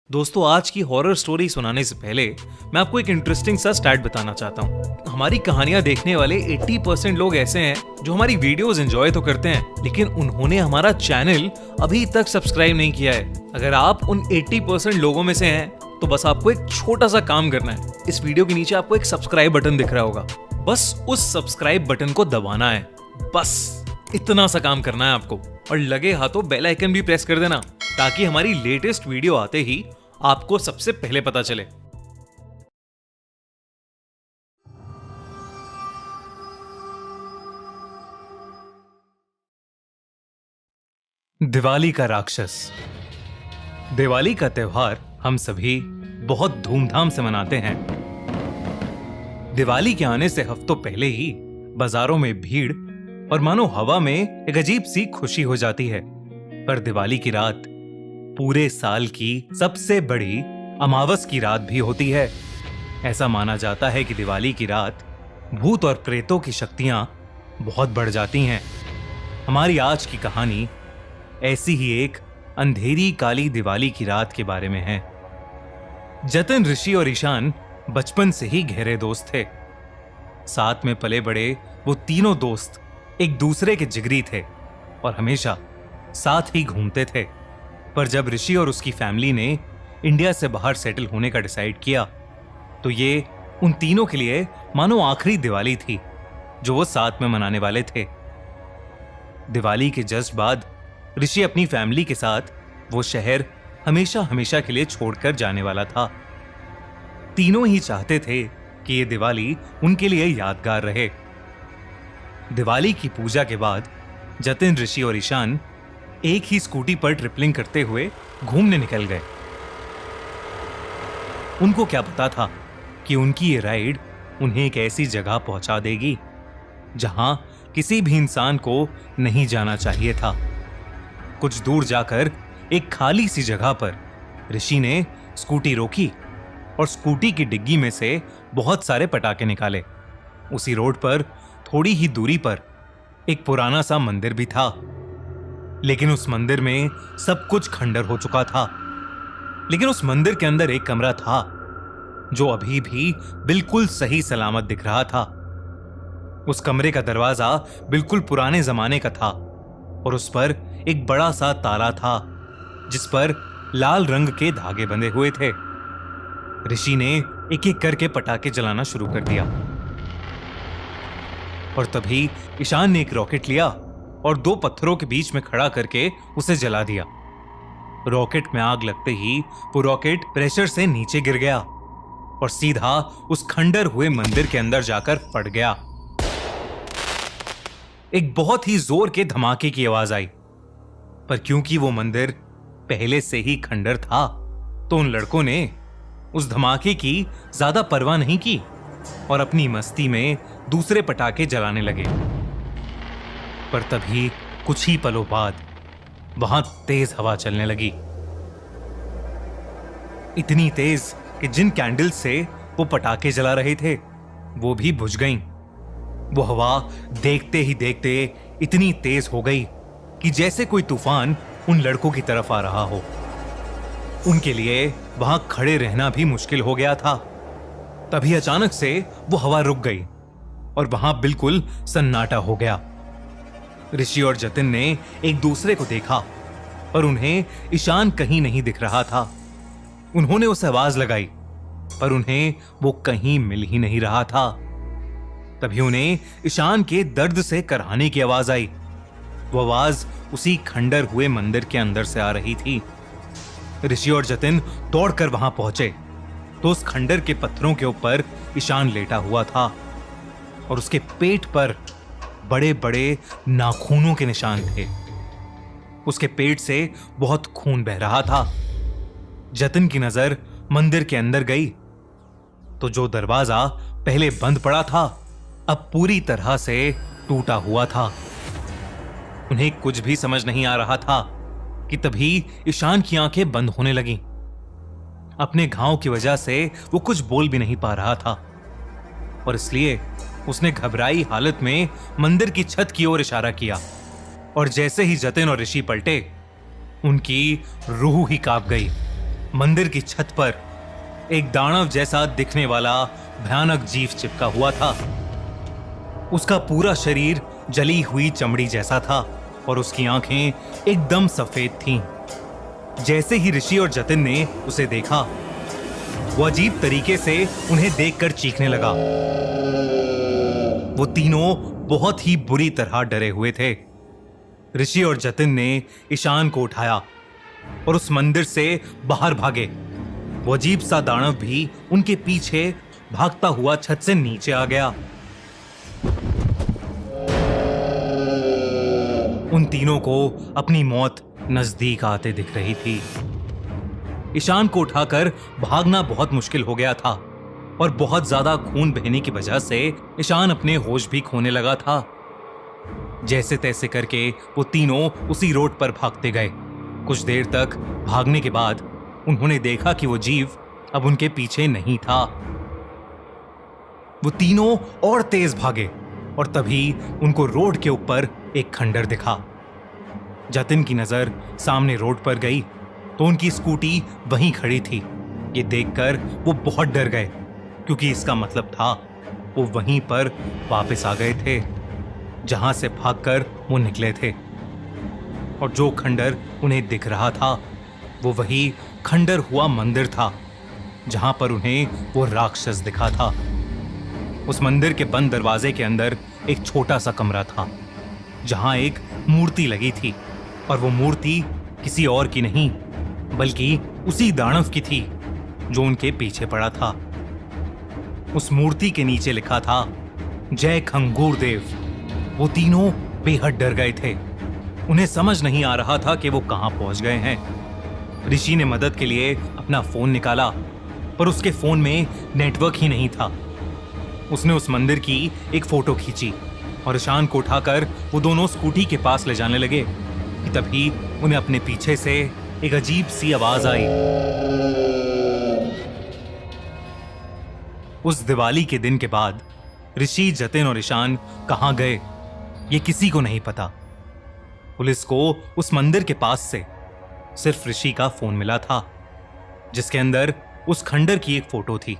दोस्तों, आज की हॉरर स्टोरी सुनाने से पहले मैं आपको एक इंटरेस्टिंग सा स्टैट बताना चाहता हूँ। हमारी कहानियां देखने वाले 80% लोग ऐसे हैं जो हमारी वीडियोस एंजॉय तो करते हैं, लेकिन उन्होंने हमारा चैनल अभी तक सब्सक्राइब नहीं किया है। अगर आप उन 80% लोगों में से हैं, तो बस आपको एक छोटा सा काम करना है। इस वीडियो के नीचे आपको एक सब्सक्राइब बटन दिख रहा होगा, बस उस सब्सक्राइब बटन को दबाना है। बस इतना सा काम करना है आपको, और लगे हाथों बेल आइकन भी प्रेस कर देना, ताकि हमारी लेटेस्ट वीडियो आते ही आपको सबसे पहले पता चले। दिवाली का राक्षस। दिवाली का त्योहार हम सभी बहुत धूमधाम से मनाते हैं। दिवाली के आने से हफ्तों पहले ही बाजारों में भीड़ और मानो हवा में एक अजीब सी खुशी हो जाती है। पर दिवाली की रात पूरे साल की सबसे बड़ी अमावस की रात भी होती है। ऐसा माना जाता है कि दिवाली की रात भूत और प्रेतों की शक्तियां बहुत बढ़ जाती हैं। हमारी आज की कहानी ऐसी ही एक अंधेरी काली दिवाली की रात के बारे में है। जतिन, ऋषि और ईशान बचपन से ही गहरे दोस्त थे। साथ में पले बड़े वो तीनों दोस्त एक दूसरे के जिगरी थे और हमेशा साथ ही घूमते थे। पर जब ऋषि और उसकी फैमिली ने इंडिया से बाहर सेटल होने का डिसाइड किया, तो ये उन तीनों के लिए मानो आखिरी दिवाली थी जो वो साथ में मनाने वाले थे। दिवाली के जस्ट बाद ऋषि अपनी फैमिली के साथ वो शहर हमेशा हमेशा के लिए छोड़कर जाने वाला था। तीनों ही चाहते थे कि ये दिवाली उनके लिए यादगार रहे। दिवाली की पूजा के बाद जतिन, ऋषि और ईशान एक ही स्कूटी पर ट्रिपलिंग करते हुए घूमने निकल गए। उनको क्या पता था कि उनकी ये राइड उन्हें एक ऐसी जगह पहुंचा देगी जहां किसी भी इंसान को नहीं जाना चाहिए था। कुछ दूर जाकर एक खाली सी जगह पर ऋषि ने स्कूटी रोकी और स्कूटी की डिग्गी में से बहुत सारे पटाखे निकाले। उसी रोड पर थोड़ी ही दूरी पर एक पुराना सा मंदिर भी था, लेकिन उस मंदिर में सब कुछ खंडर हो चुका था। लेकिन उस मंदिर के अंदर एक कमरा था जो अभी भी बिल्कुल सही सलामत दिख रहा था। उस कमरे का दरवाजा बिल्कुल पुराने जमाने का था और उस पर एक बड़ा सा ताला था जिस पर लाल रंग के धागे बंधे हुए थे। ऋषि ने एक एक करके पटाखे जलाना शुरू कर दिया और तभी ईशान ने एक रॉकेट लिया और दो पत्थरों के बीच में खड़ा करके उसे जला दिया। रॉकेट में आग लगते ही वो रॉकेट प्रेशर से नीचे गिर गया और सीधा उस खंडर हुए मंदिर के अंदर जाकर फट गया। एक बहुत ही जोर के धमाके की आवाज आई, पर क्योंकि वो मंदिर पहले से ही खंडर था, तो उन लड़कों ने उस धमाके की ज्यादा परवाह नहीं की और अपनी मस्ती में दूसरे पटाखे जलाने लगे। पर तभी कुछ ही पलों बाद वहां तेज हवा चलने लगी, इतनी तेज कि जिन कैंडल से वो पटाखे जला रहे थे वो भी बुझ गईं। वो हवा देखते ही देखते इतनी तेज हो गई कि जैसे कोई तूफान उन लड़कों की तरफ आ रहा हो। उनके लिए वहां खड़े रहना भी मुश्किल हो गया था। तभी अचानक से वो हवा रुक गई और वहां बिल्कुल सन्नाटा हो गया। ऋषि और जतिन ने एक दूसरे को देखा पर उन्हें ईशान कहीं नहीं दिख रहा था। उन्होंने उसे आवाज लगाई पर उन्हें वो कहीं मिल ही नहीं रहा था। तभी उन्हें ईशान के दर्द से कराहने की आवाज आई। वो आवाज उसी खंडर हुए मंदिर के अंदर से आ रही थी। ऋषि और जतिन दौड़कर वहां पहुंचे तो उस खंडर के पत्थरों के ऊपर ईशान लेटा हुआ था और उसके पेट पर बड़े बड़े नाखूनों के निशान थे। उसके पेट से बहुत खून बह रहा था। जतिन की नजर मंदिर के अंदर गई तो जो दरवाजा पहले बंद पड़ा था अब पूरी तरह से टूटा हुआ था। उन्हें कुछ भी समझ नहीं आ रहा था कि तभी ईशान की आंखें बंद होने लगीं। अपने घाव की वजह से वो कुछ बोल भी नहीं पा रहा था और इसलिए उसने घबराई हालत में मंदिर की छत की ओर इशारा किया और जैसे ही जतिन और ऋषि पलटे, उनकी रूह ही कांप गई मंदिर की छत पर एक दानव जैसा दिखने वाला भयानक जीव चिपका हुआ था। उसका पूरा शरीर जली हुई चमड़ी जैसा था और उसकी आंखें एकदम सफेद थीं। जैसे ही ऋषि और जतिन ने उसे देखा, वो अजीब तरीके से उन्हें देखकर चीखने लगा। वो तीनों बहुत ही बुरी तरह डरे हुए थे। ऋषि और जतिन ने ईशान को उठाया और उस मंदिर से बाहर भागे। वो अजीब सा दानव भी उनके पीछे भागता हुआ छत से नीचे आ गया। उन तीनों को अपनी मौत नजदीक आते दिख रही थी। ईशान को उठाकर भागना बहुत मुश्किल हो गया था और बहुत ज्यादा खून बहने की वजह से ईशान अपने होश भी खोने लगा था। जैसे तैसे करके वो तीनों उसी रोड पर भागते गए। कुछ देर तक भागने के बाद उन्होंने देखा कि वो जीव अब उनके पीछे नहीं था। वो तीनों और तेज भागे और तभी उनको रोड के ऊपर एक खंडर दिखा। जतिन की नजर सामने रोड पर गई तो उनकी स्कूटी वहीं खड़ी थी। ये देखकर वो बहुत डर गए, क्योंकि इसका मतलब था वो वहीं पर वापस आ गए थे जहां से भागकर वो निकले थे। और जो खंडर उन्हें दिख रहा था वो वही खंडर हुआ मंदिर था जहां पर उन्हें वो राक्षस दिखा था। उस मंदिर के बंद दरवाजे के अंदर एक छोटा सा कमरा था जहां एक मूर्ति लगी थी, और वो मूर्ति किसी और की नहीं बल्कि उसी दानव की थी जो उनके पीछे पड़ा था। उस मूर्ति के नीचे लिखा था, जय खंगूर देव। वो तीनों बेहद डर गए थे। उन्हें समझ नहीं आ रहा था कि वो कहां पहुंच गए हैं। ऋषि ने मदद के लिए अपना फोन निकाला, पर उसके फोन में नेटवर्क ही नहीं था। उसने उस मंदिर की एक फोटो खींची और ईशान को उठाकर वो दोनों स्कूटी के पास ले जाने लगे कि तभी उन्हें अपने पीछे से एक अजीब सी आवाज आई। उस दिवाली के दिन के बाद ऋषि, जतिन और ईशान कहां गए ये किसी को नहीं पता। पुलिस को उस मंदिर के पास से सिर्फ ऋषि का फोन मिला था जिसके अंदर उस खंडर की एक फोटो थी।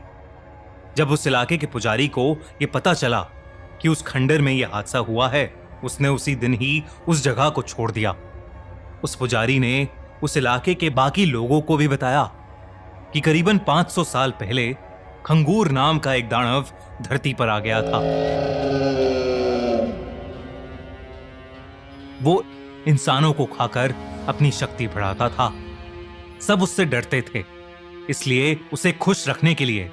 जब उस इलाके के पुजारी को यह पता चला कि उस खंडर में यह हादसा हुआ है, उसने उसी दिन ही उस जगह को छोड़ दिया। उस पुजारी ने उस इलाके के बाकी लोगों को भी बताया कि करीबन 500 साल पहले खंगूर नाम का एक दानव धरती पर आ गया था। वो इंसानों को खाकर अपनी शक्ति बढ़ाता था। सब उससे डरते थे, इसलिए उसे खुश रखने के लिए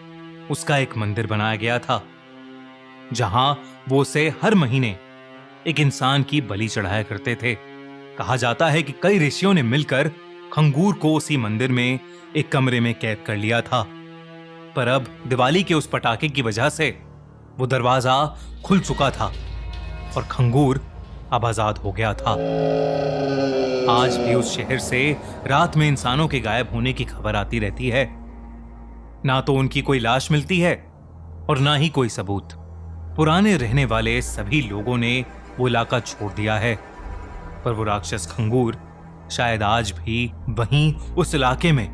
उसका एक मंदिर बनाया गया था जहां वो उसे हर महीने एक इंसान की बलि चढ़ाया करते थे। कहा जाता है कि कई ऋषियों ने मिलकर खंगूर को उसी मंदिर में एक कमरे में कैद कर लिया था, पर अब दिवाली के उस पटाखे की वजह से वो दरवाजा खुल चुका था और खंगूर अब आजाद हो गया था। आज भी उस शहर से रात में इंसानों के गायब होने की खबर आती रहती है। ना तो उनकी कोई लाश मिलती है और ना ही कोई सबूत। पुराने रहने वाले सभी लोगों ने वो इलाका छोड़ दिया है, पर वो राक्षस खंगूर शायद आज भी वहीं उस इलाके में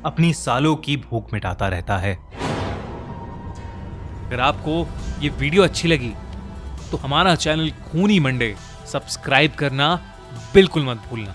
अपनी सालों की भूख मिटाता रहता है। अगर आपको ये वीडियो अच्छी लगी तो हमारा चैनल खूनी मंडे सब्सक्राइब करना बिल्कुल मत भूलना।